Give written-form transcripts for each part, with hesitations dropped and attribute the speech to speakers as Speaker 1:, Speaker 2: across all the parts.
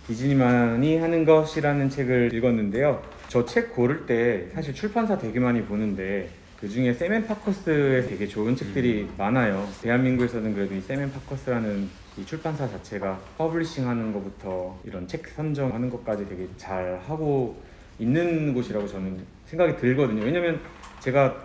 Speaker 1: 디즈니만이 하는 것이라는 책을 읽었는데요. 저 책 고를 때 사실 출판사 되게 많이 보는데 그 중에 세멘 파커스의 되게 좋은 책들이 많아요. 대한민국에서는 그래도 이 세멘 파커스라는 이 출판사 자체가 퍼블리싱 하는 것부터 이런 책 선정하는 것까지 되게 잘 하고 있는 곳이라고 저는 생각이 들거든요. 왜냐면 제가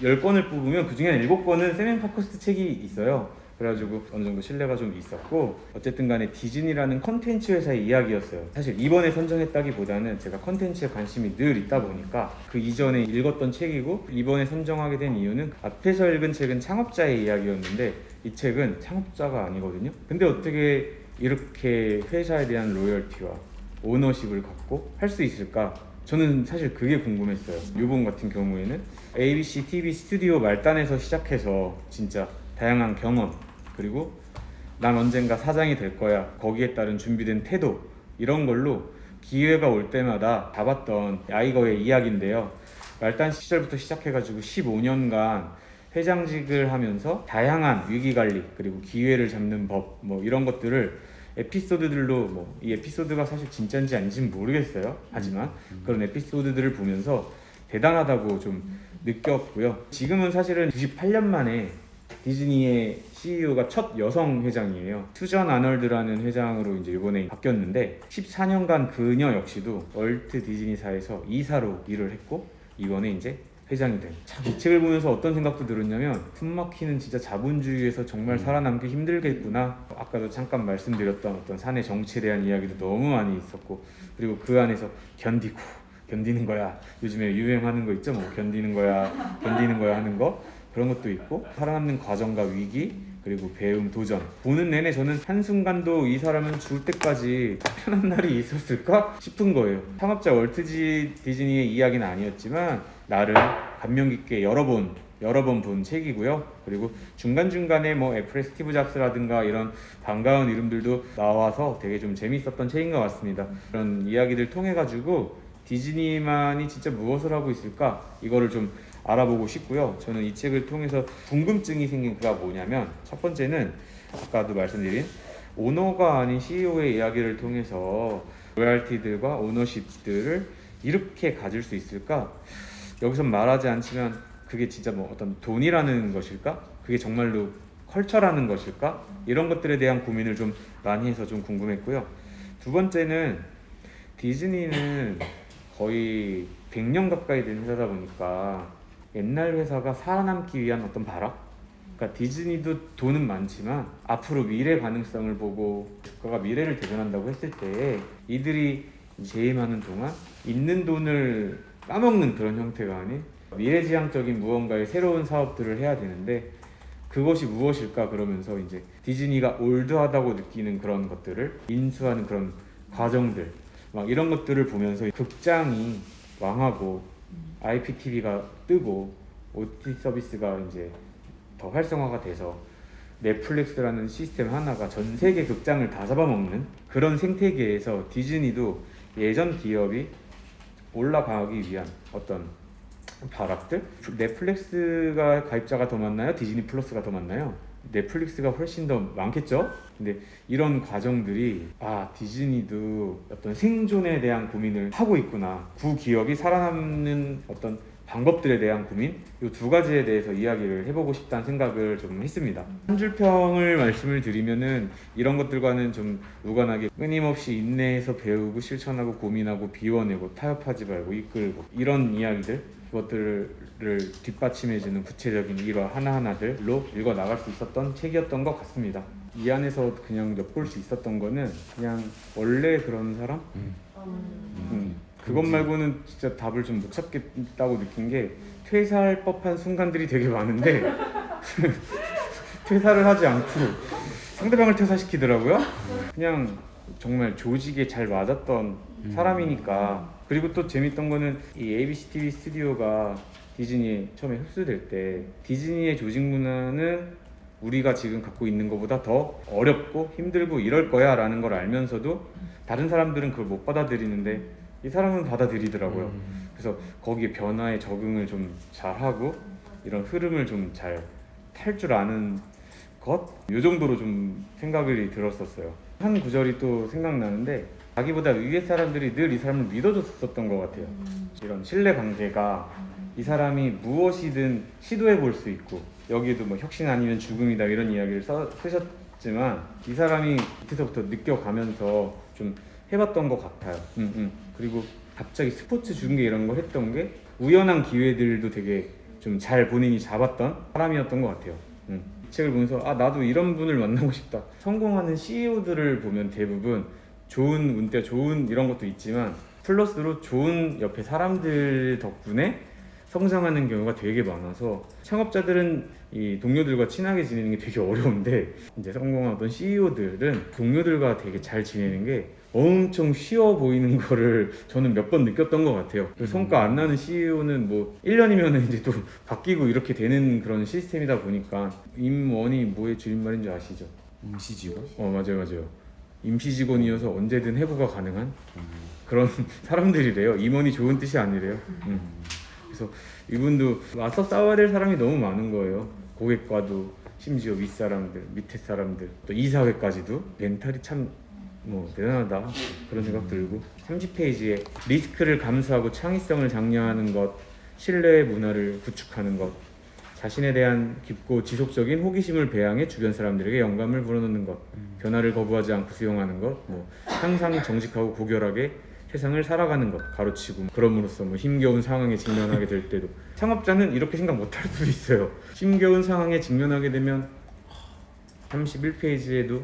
Speaker 1: 10권을 뽑으면 그 중에 한 7권은 세멘 파커스 책이 있어요. 그래가지고 어느 정도 신뢰가 좀 있었고, 어쨌든 간에 디즈니라는 컨텐츠 회사의 이야기였어요. 사실 이번에 선정했다기보다는 제가 컨텐츠에 관심이 늘 있다 보니까 그 이전에 읽었던 책이고, 이번에 선정하게 된 이유는 앞에서 읽은 책은 창업자의 이야기였는데 이 책은 창업자가 아니거든요. 근데 어떻게 이렇게 회사에 대한 로열티와 오너십을 갖고 할 수 있을까? 저는 사실 그게 궁금했어요. 요번 같은 경우에는 ABC TV 스튜디오 말단에서 시작해서 진짜 다양한 경험, 그리고 난 언젠가 사장이 될 거야, 거기에 따른 준비된 태도, 이런 걸로 기회가 올 때마다 잡았던 아이거의 이야기인데요. 말단 시절부터 시작해가지고 15년간 회장직을 하면서 다양한 위기관리, 그리고 기회를 잡는 법, 뭐 이런 것들을 에피소드들로, 이 에피소드가 사실 진짜인지 아닌지는 모르겠어요. 하지만 그런 에피소드들을 보면서 대단하다고 좀 느꼈고요. 지금은 사실은 98년 만에 디즈니의 CEO가 첫 여성 회장이에요. 수전 아널드라는 회장으로 이제 이번에 바뀌었는데 14년간 그녀 역시도 월트 디즈니사에서 이사로 일을 했고 이번에 이제 회장이 된. 참 이 책을 보면서 어떤 생각도 들었냐면, 숨막히는 진짜 자본주의에서 정말 살아남기 힘들겠구나. 아까도 잠깐 말씀드렸던 어떤 사내 정치에 대한 이야기도 너무 많이 있었고, 그리고 그 안에서 견디는 거야, 요즘에 유행하는 거 있죠, 뭐 견디는 거야 하는 거, 그런 것도 있고, 살아남는 과정과 위기, 그리고 배움, 도전. 보는 내내 저는 한순간도 이 사람은 죽을 때까지 편한 날이 있었을까 싶은 거예요. 창업자 월트 디즈니의 이야기는 아니었지만 나를 감명 깊게 여러 번 본 책이고요. 그리고 중간중간에 뭐 애플의 스티브 잡스라든가 이런 반가운 이름들도 나와서 되게 좀 재밌었던 책인 것 같습니다. 그런 이야기들 통해 가지고 디즈니만이 진짜 무엇을 하고 있을까, 이거를 좀 알아보고 싶고요. 저는 이 책을 통해서 궁금증이 생긴 그가 뭐냐면, 첫 번째는 아까도 말씀드린 오너가 아닌 CEO의 이야기를 통해서 로얄티들과 오너십들을 이렇게 가질 수 있을까? 여기서 말하지 않지만 그게 진짜 뭐 어떤 돈이라는 것일까? 그게 정말로 컬처라는 것일까? 이런 것들에 대한 고민을 좀 많이 해서 좀 궁금했고요. 두 번째는 디즈니는 거의 100년 가까이 된 회사다 보니까 옛날 회사가 살아남기 위한 어떤 발악? 그러니까 디즈니도 돈은 많지만 앞으로 미래 가능성을 보고 주가가 미래를 대변한다고 했을 때 이들이 재임하는 동안 있는 돈을 까먹는 그런 형태가 아닌 미래지향적인 무언가의 새로운 사업들을 해야 되는데, 그것이 무엇일까 그러면서 이제 디즈니가 올드하다고 느끼는 그런 것들을 인수하는 그런 과정들, 막 이런 것들을 보면서 극장이 망하고 IPTV가 뜨고 OTT 서비스가 이제 더 활성화가 돼서 넷플릭스라는 시스템 하나가 전 세계 극장을 다 잡아먹는 그런 생태계에서 디즈니도 예전 기업이 올라가기 위한 어떤 발악들? 넷플릭스가 가입자가 더 많나요? 디즈니 플러스가 더 많나요? 넷플릭스가 훨씬 더 많겠죠? 근데 이런 과정들이 디즈니도 어떤 생존에 대한 고민을 하고 있구나, 구 기업이 살아남는 어떤 방법들에 대한 고민, 이 두 가지에 대해서 이야기를 해보고 싶다는 생각을 좀 했습니다. 한 줄 평을 말씀을 드리면은 이런 것들과는 좀 무관하게 끊임없이 인내해서 배우고 실천하고 고민하고 비워내고 타협하지 말고 이끌고, 이런 이야기들, 그것들을 뒷받침해주는 구체적인 일화 하나하나들로 읽어 나갈 수 있었던 책이었던 것 같습니다. 이 안에서 그냥 엿볼 수 있었던 거는 그냥 원래 그런 사람? 그것 말고는 진짜 답을 좀 못 찾겠다고 느낀 게, 퇴사할 법한 순간들이 되게 많은데 퇴사를 하지 않고 상대방을 퇴사시키더라고요. 그냥 정말 조직에 잘 맞았던 사람이니까. 그리고 또 재밌던 거는 이 ABC TV 스튜디오가 디즈니에 처음에 흡수될 때 디즈니의 조직 문화는 우리가 지금 갖고 있는 것보다 더 어렵고 힘들고 이럴 거야 라는 걸 알면서도 다른 사람들은 그걸 못 받아들이는데 이 사람은 받아들이더라고요. 그래서 거기에 변화에 적응을 좀 잘하고 이런 흐름을 좀 잘 탈 줄 아는 것? 이 정도로 좀 생각이 들었었어요. 한 구절이 또 생각나는데, 자기보다 위에 사람들이 늘 이 사람을 믿어줬었던 것 같아요. 이런 신뢰 관계가 이 사람이 무엇이든 시도해 볼 수 있고, 여기에도 뭐 혁신 아니면 죽음이다 이런 이야기를 쓰셨지만 이 사람이 밑에서부터 느껴가면서 좀 해봤던 것 같아요. 그리고 갑자기 스포츠 중계 이런 거 했던 게 우연한 기회들도 되게 좀 잘 본인이 잡았던 사람이었던 것 같아요. 이 책을 보면서 나도 이런 분을 만나고 싶다. 성공하는 CEO들을 보면 대부분 좋은 운대, 좋은 이런 것도 있지만 플러스로 좋은 옆에 사람들 덕분에 성장하는 경우가 되게 많아서 창업자들은 이 동료들과 친하게 지내는 게 되게 어려운데 이제 성공하던 CEO들은 동료들과 되게 잘 지내는 게 엄청 쉬워 보이는 거를 저는 몇 번 느꼈던 것 같아요. 성과 안 나는 CEO는 뭐 1년이면 이제 또 바뀌고 이렇게 되는 그런 시스템이다 보니까 임원이 뭐의 줄임말인 줄 아시죠?
Speaker 2: 임시직원?
Speaker 1: 맞아요. 임시 직원이어서 언제든 해고가 가능한 그런 사람들이래요. 임원이 좋은 뜻이 아니래요. 그래서 이분도 와서 싸워야 될 사람이 너무 많은 거예요. 고객과도 심지어 윗사람들, 밑에 사람들, 또 이사회까지도. 멘탈이 참 대단하다 그런 생각 들고, 30페이지에 리스크를 감수하고 창의성을 장려하는 것, 신뢰의 문화를 구축하는 것, 자신에 대한 깊고 지속적인 호기심을 배양해 주변 사람들에게 영감을 불어넣는 것, 변화를 거부하지 않고 수용하는 것, 항상 정직하고 고결하게 세상을 살아가는 것, 가로치고 그럼으로써 힘겨운 상황에 직면하게 될 때도, 창업자는 이렇게 생각 못할 수도 있어요. 힘겨운 상황에 직면하게 되면 31페이지에도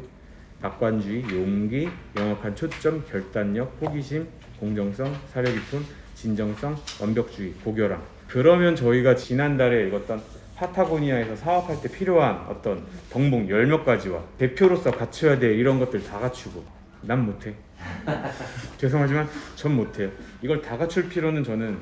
Speaker 1: 낙관주의, 용기, 명확한 초점, 결단력, 호기심, 공정성, 사려 깊음, 진정성, 완벽주의, 고결함. 그러면 저희가 지난달에 읽었던 파타고니아에서 사업할 때 필요한 어떤 덕목 10몇 가지와 대표로서 갖춰야 될 이런 것들 다 갖추고, 난 못해. 죄송하지만 전 못해요. 이걸 다 갖출 필요는 저는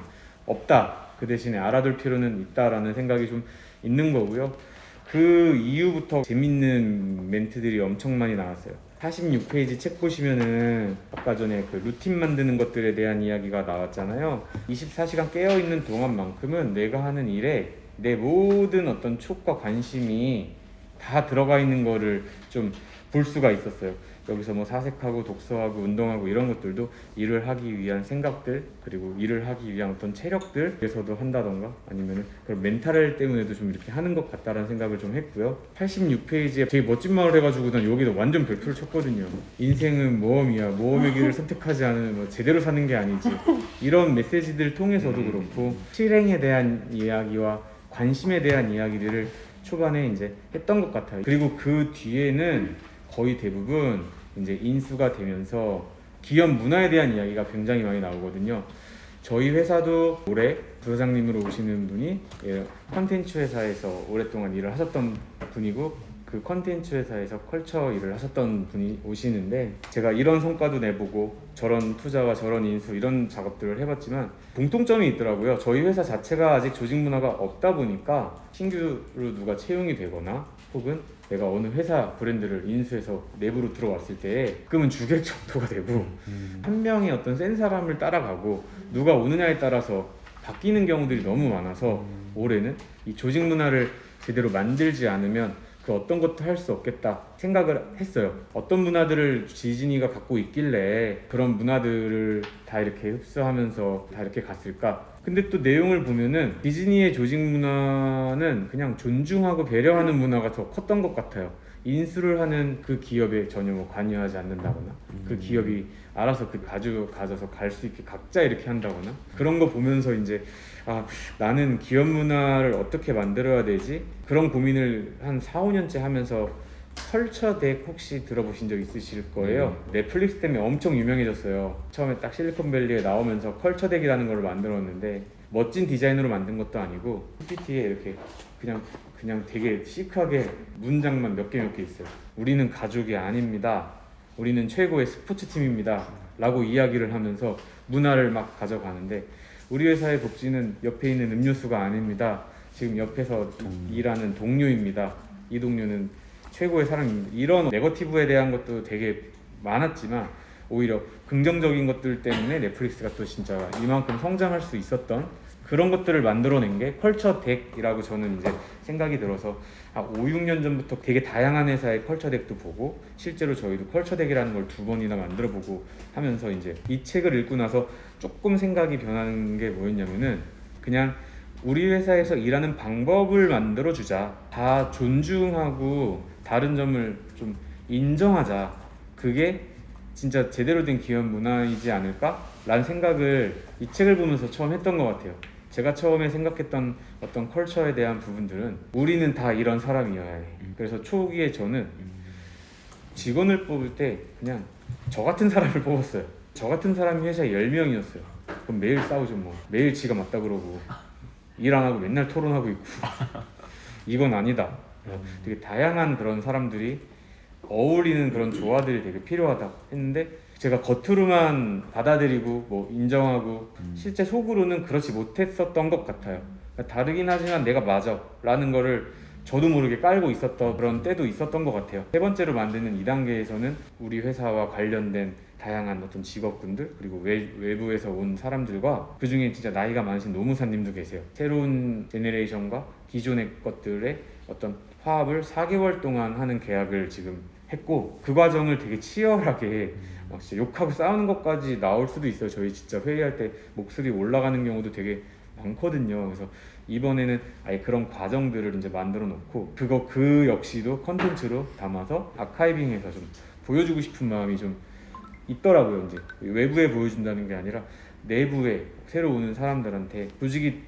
Speaker 1: 없다. 그 대신에 알아둘 필요는 있다라는 생각이 좀 있는 거고요. 그 이후부터 재밌는 멘트들이 엄청 많이 나왔어요. 46페이지 책 보시면은 아까 전에 그 루틴 만드는 것들에 대한 이야기가 나왔잖아요. 24시간 깨어있는 동안만큼은 내가 하는 일에 내 모든 어떤 촉과 관심이 다 들어가 있는 거를 좀 볼 수가 있었어요. 여기서 사색하고 독서하고 운동하고 이런 것들도 일을 하기 위한 생각들, 그리고 일을 하기 위한 어떤 체력들에서도 한다던가, 아니면은 그런 멘탈 때문에도 좀 이렇게 하는 것 같다라는 생각을 좀 했고요. 86페이지에 되게 멋진 말을 해가지고 난 여기도 완전 별표를 쳤거든요. 인생은 모험이야. 모험의 길을 선택하지 않으면 제대로 사는 게 아니지. 이런 메시지들 통해서도 그렇고, 실행에 대한 이야기와 관심에 대한 이야기들을 초반에 이제 했던 것 같아요. 그리고 그 뒤에는 거의 대부분 이제 인수가 되면서 기업 문화에 대한 이야기가 굉장히 많이 나오거든요. 저희 회사도 올해 부사장님으로 오시는 분이 컨텐츠 회사에서 오랫동안 일을 하셨던 분이고, 그 컨텐츠 회사에서 컬처 일을 하셨던 분이 오시는데, 제가 이런 성과도 내보고 저런 투자와 저런 인수 이런 작업들을 해봤지만 공통점이 있더라고요. 저희 회사 자체가 아직 조직 문화가 없다 보니까 신규로 누가 채용이 되거나 혹은 내가 어느 회사 브랜드를 인수해서 내부로 들어왔을 때 그러면 주객 정도가 되고, 한 명의 어떤 센 사람을 따라가고 누가 오느냐에 따라서 바뀌는 경우들이 너무 많아서 올해는 이 조직 문화를 제대로 만들지 않으면 그 어떤 것도 할 수 없겠다 생각을 했어요. 어떤 문화들을 지진이가 갖고 있길래 그런 문화들을 다 이렇게 흡수하면서 다 이렇게 갔을까? 근데 또 내용을 보면은 디즈니의 조직 문화는 그냥 존중하고 배려하는 문화가 더 컸던 것 같아요. 인수를 하는 그 기업에 전혀 관여하지 않는다거나, 그 기업이 알아서 그 가져서 갈 수 있게 각자 이렇게 한다거나, 그런 거 보면서 이제 나는 기업 문화를 어떻게 만들어야 되지? 그런 고민을 한 4, 5년째 하면서, 컬처덱 혹시 들어보신 적 있으실 거예요. 넷플릭스 때문에 엄청 유명해졌어요. 처음에 딱 실리콘밸리에 나오면서 컬처덱이라는 걸 만들었는데, 멋진 디자인으로 만든 것도 아니고 PPT에 이렇게 그냥 되게 시크하게 문장만 몇 개 있어요. 우리는 가족이 아닙니다. 우리는 최고의 스포츠팀입니다. 라고 이야기를 하면서 문화를 막 가져가는데, 우리 회사의 복지는 옆에 있는 음료수가 아닙니다. 지금 옆에서 일하는 동료입니다. 이 동료는 최고의 사람입니다. 이런 네거티브에 대한 것도 되게 많았지만 오히려 긍정적인 것들 때문에 넷플릭스가 또 진짜 이만큼 성장할 수 있었던 그런 것들을 만들어낸 게 컬처덱이라고 저는 이제 생각이 들어서 5, 6년 전부터 되게 다양한 회사의 컬처덱도 보고 실제로 저희도 컬처덱이라는 걸 2번이나 만들어보고 하면서 이제 이 책을 읽고 나서 조금 생각이 변하는 게 뭐였냐면은 그냥 우리 회사에서 일하는 방법을 만들어주자. 다 존중하고 다른 점을 좀 인정하자. 그게 진짜 제대로 된 기업 문화이지 않을까? 라는 생각을 이 책을 보면서 처음 했던 것 같아요. 제가 처음에 생각했던 어떤 컬처에 대한 부분들은 우리는 다 이런 사람이어야 해. 그래서 초기에 저는 직원을 뽑을 때 그냥 저 같은 사람을 뽑았어요. 저 같은 사람이 회사에 10명이었어요. 그럼 매일 싸우죠 뭐. 매일 지가 맞다 그러고 일 안 하고 맨날 토론하고 있고 이건 아니다. 되게 다양한 그런 사람들이 어울리는 그런 조화들이 되게 필요하다 했는데 제가 겉으로만 받아들이고 뭐 인정하고 실제 속으로는 그렇지 못했었던 것 같아요. 그러니까 다르긴 하지만 내가 맞아 라는 거를 저도 모르게 깔고 있었던 그런 때도 있었던 것 같아요. 세 번째로 만드는 2단계에서는 우리 회사와 관련된 다양한 어떤 직업군들 그리고 외부에서 온 사람들과 그 중에 진짜 나이가 많으신 노무사님도 계세요. 새로운 제네레이션과 기존의 것들의 어떤 화합을 4개월 동안 하는 계약을 지금 했고 그 과정을 되게 치열하게 진짜 욕하고 싸우는 것까지 나올 수도 있어요. 저희 진짜 회의할 때 목소리 올라가는 경우도 되게 많거든요. 그래서 이번에는 아예 그런 과정들을 이제 만들어 놓고 그 역시도 컨텐츠로 담아서 아카이빙해서 좀 보여주고 싶은 마음이 좀 있더라고요. 이제 외부에 보여준다는 게 아니라 내부에 새로 오는 사람들한테 조직이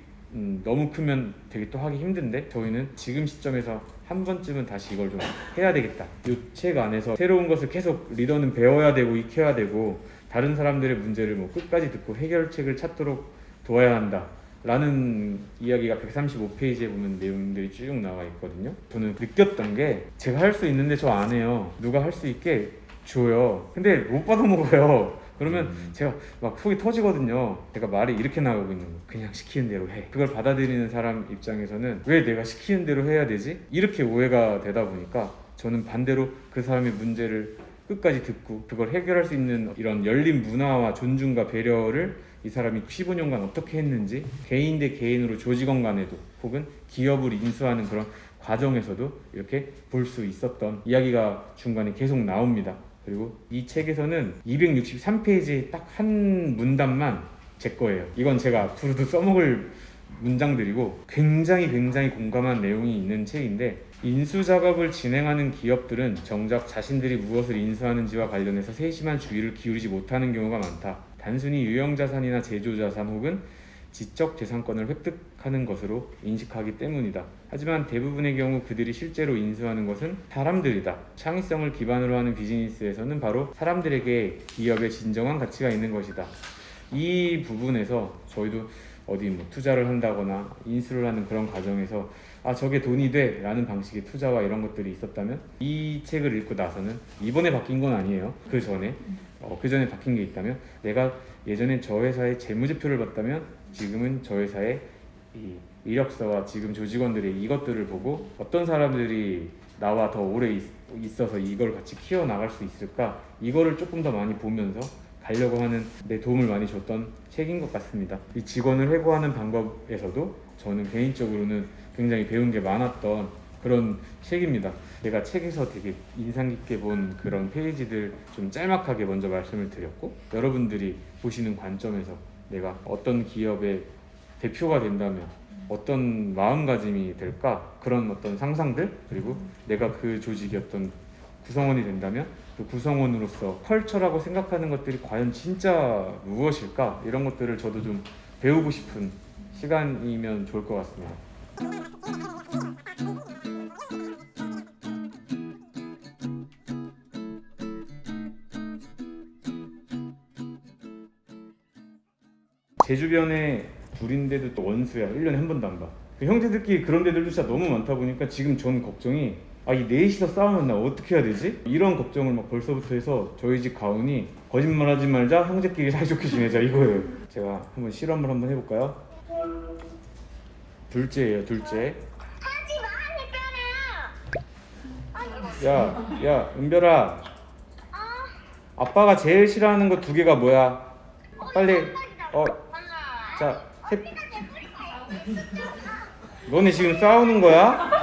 Speaker 1: 너무 크면 되게 또 하기 힘든데 저희는 지금 시점에서 한 번쯤은 다시 이걸 좀 해야 되겠다. 이 책 안에서 새로운 것을 계속 리더는 배워야 되고 익혀야 되고 다른 사람들의 문제를 뭐 끝까지 듣고 해결책을 찾도록 도와야 한다 라는 이야기가 135페이지에 보면 내용들이 쭉 나와 있거든요. 저는 느꼈던 게 제가 할 수 있는데 저 안 해요. 누가 할 수 있게 줘요. 근데 못 받아먹어요. 그러면 제가 막 속이 터지거든요. 제가 말이 이렇게 나가고 있는 거 그냥 시키는 대로 해. 그걸 받아들이는 사람 입장에서는 왜 내가 시키는 대로 해야 되지? 이렇게 오해가 되다 보니까 저는 반대로 그 사람의 문제를 끝까지 듣고 그걸 해결할 수 있는 이런 열린 문화와 존중과 배려를 이 사람이 15년간 어떻게 했는지 개인 대 개인으로 조직원 간에도 혹은 기업을 인수하는 그런 과정에서도 이렇게 볼 수 있었던 이야기가 중간에 계속 나옵니다. 그리고 이 책에서는 263페이지 딱 한 문단만 제 거예요. 이건 제가 앞으로도 써먹을 문장들이고 굉장히 공감한 내용이 있는 책인데 인수 작업을 진행하는 기업들은 정작 자신들이 무엇을 인수하는지와 관련해서 세심한 주의를 기울이지 못하는 경우가 많다. 단순히 유형자산이나 제조자산 혹은 지적재산권을 획득하는 것으로 인식하기 때문이다. 하지만 대부분의 경우 그들이 실제로 인수하는 것은 사람들이다. 창의성을 기반으로 하는 비즈니스에서는 바로 사람들에게 기업의 진정한 가치가 있는 것이다. 이 부분에서 저희도 어디 뭐 투자를 한다거나 인수를 하는 그런 과정에서 저게 돈이 돼 라는 방식의 투자와 이런 것들이 있었다면 이 책을 읽고 나서는 이번에 바뀐 건 아니에요. 그 전에 바뀐 게 있다면 내가 예전엔 저 회사의 재무제표를 봤다면 지금은 저 회사의 이 이력서와 지금 조직원들의 이것들을 보고 어떤 사람들이 나와 더 오래 있어서 이걸 같이 키워나갈 수 있을까 이거를 조금 더 많이 보면서 가려고 하는 데 도움을 많이 줬던 책인 것 같습니다. 이 직원을 해고하는 방법에서도 저는 개인적으로는 굉장히 배운 게 많았던 그런 책입니다. 제가 책에서 되게 인상 깊게 본 그런 페이지들 좀 짤막하게 먼저 말씀을 드렸고 여러분들이 보시는 관점에서 내가 어떤 기업의 대표가 된다면 어떤 마음가짐이 될까 그런 어떤 상상들 그리고 내가 그 조직의 어떤 구성원이 된다면 그 구성원으로서 컬처라고 생각하는 것들이 과연 진짜 무엇일까 이런 것들을 저도 좀 배우고 싶은 시간이면 좋을 것 같습니다. 제 주변에 둘인데도 또 원수야. 1년에 한 번도 안 봐. 그 형제들끼리 그런 데들도 진짜 너무 많다 보니까 지금 전 걱정이 이 넷이서 싸우면 나 어떻게 해야 되지? 이런 걱정을 막 벌써부터 해서 저희 집 가훈이 거짓말하지 말자 형제끼리 사이좋게 지내자 이거예요. 제가 한번 실험을 한번 해볼까요? 둘째예요. 둘째. 야 은별아 아빠가 제일 싫어하는 거 2개가 뭐야? 빨리. 자, 너네 지금 싸우는 거야?